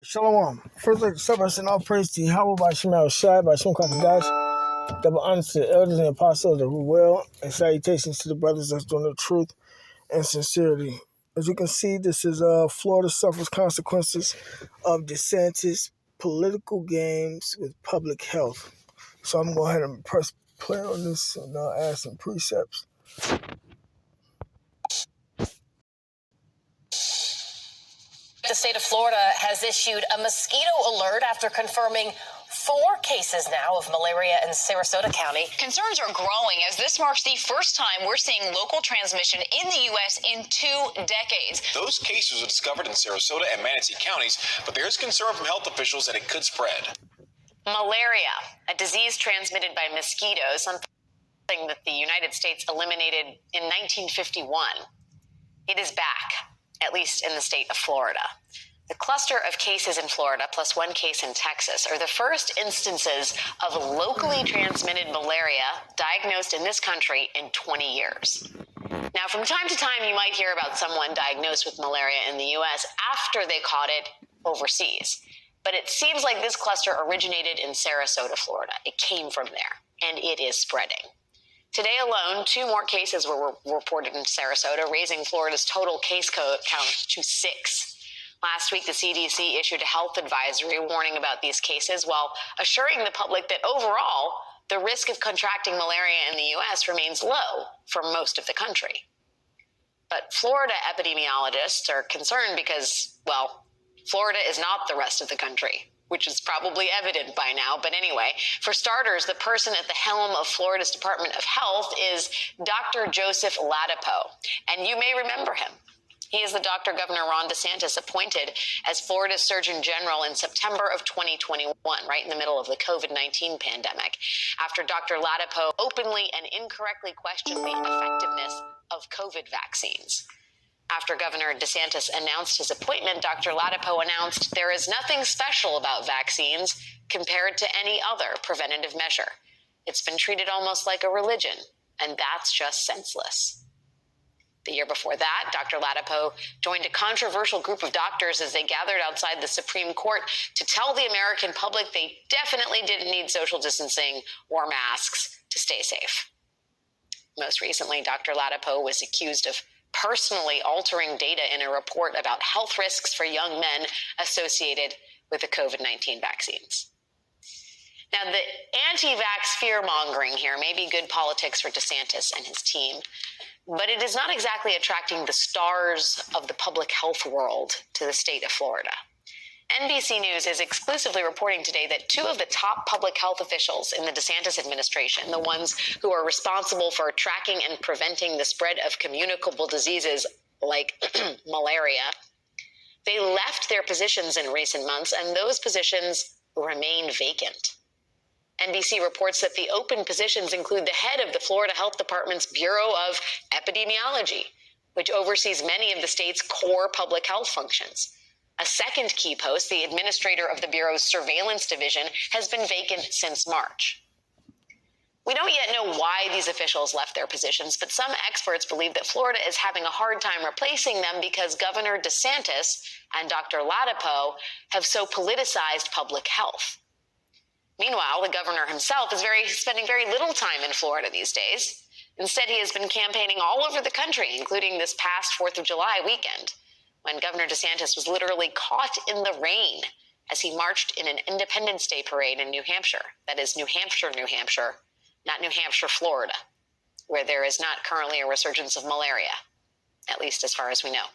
Shalom. First, like to start by saying all praise to Yahweh by Shemal Shai, by Shem Kakadash, double honor to the elders and apostles that rule well, and salutations to the brothers that's doing the truth and sincerity. As you can see, this is Florida suffers consequences of DeSantis' political games with public health. So I'm going to go ahead and press play on this and add some precepts. The state of Florida has issued a mosquito alert after confirming 4 cases now of malaria in Sarasota County. Concerns are growing as this marks the first time we're seeing local transmission in the U.S. in 2 decades. Those cases were discovered in Sarasota and Manatee counties, but there is concern from health officials that it could spread. Malaria, a disease transmitted by mosquitoes, something that the United States eliminated in 1951. It is back, at least in the state of Florida. The cluster of cases in Florida, plus 1 case in Texas, are the first instances of locally transmitted malaria diagnosed in this country in 20 years. Now, from time to time, you might hear about someone diagnosed with malaria in the U.S. after they caught it overseas. But it seems like this cluster originated in Sarasota, Florida. It came from there, and it is spreading. Today alone, 2 more cases were reported in Sarasota, raising Florida's total case count to 6. Last week, the CDC issued a health advisory warning about these cases while assuring the public that overall, the risk of contracting malaria in the U.S. remains low for most of the country. But Florida epidemiologists are concerned because, well, Florida is not the rest of the country, which is probably evident by now. But anyway, for starters, the person at the helm of Florida's Department of Health is Dr. Joseph Ladapo, and you may remember him. He is the doctor Governor Ron DeSantis appointed as Florida's Surgeon General in September of 2021, right in the middle of the COVID-19 pandemic, after Dr. Ladapo openly and incorrectly questioned the effectiveness of COVID vaccines. After Governor DeSantis announced his appointment, Dr. Ladapo announced there is nothing special about vaccines compared to any other preventative measure. It's been treated almost like a religion, and that's just senseless. The year before that, Dr. Ladapo joined a controversial group of doctors as they gathered outside the Supreme Court to tell the American public they definitely didn't need social distancing or masks to stay safe. Most recently, Dr. Ladapo was accused of personally altering data in a report about health risks for young men associated with the COVID-19 vaccines. Now, the anti-vax fear-mongering here may be good politics for DeSantis and his team, but it is not exactly attracting the stars of the public health world to the state of Florida. NBC News is exclusively reporting today that 2 of the top public health officials in the DeSantis administration, the ones who are responsible for tracking and preventing the spread of communicable diseases like malaria, they left their positions in recent months, and those positions remain vacant. NBC reports that the open positions include the head of the Florida Health Department's Bureau of Epidemiology, which oversees many of the state's core public health functions. A second key post, the administrator of the Bureau's surveillance division, has been vacant since March. We don't yet know why these officials left their positions, but some experts believe that Florida is having a hard time replacing them because Governor DeSantis and Dr. Ladapo have so politicized public health. Meanwhile, the governor himself is spending very little time in Florida these days. Instead, he has been campaigning all over the country, including this past 4th of July weekend, when Governor DeSantis was literally caught in the rain as he marched in an Independence Day parade in New Hampshire. That is New Hampshire, not New Hampshire, Florida, where there is not currently a resurgence of malaria, at least as far as we know.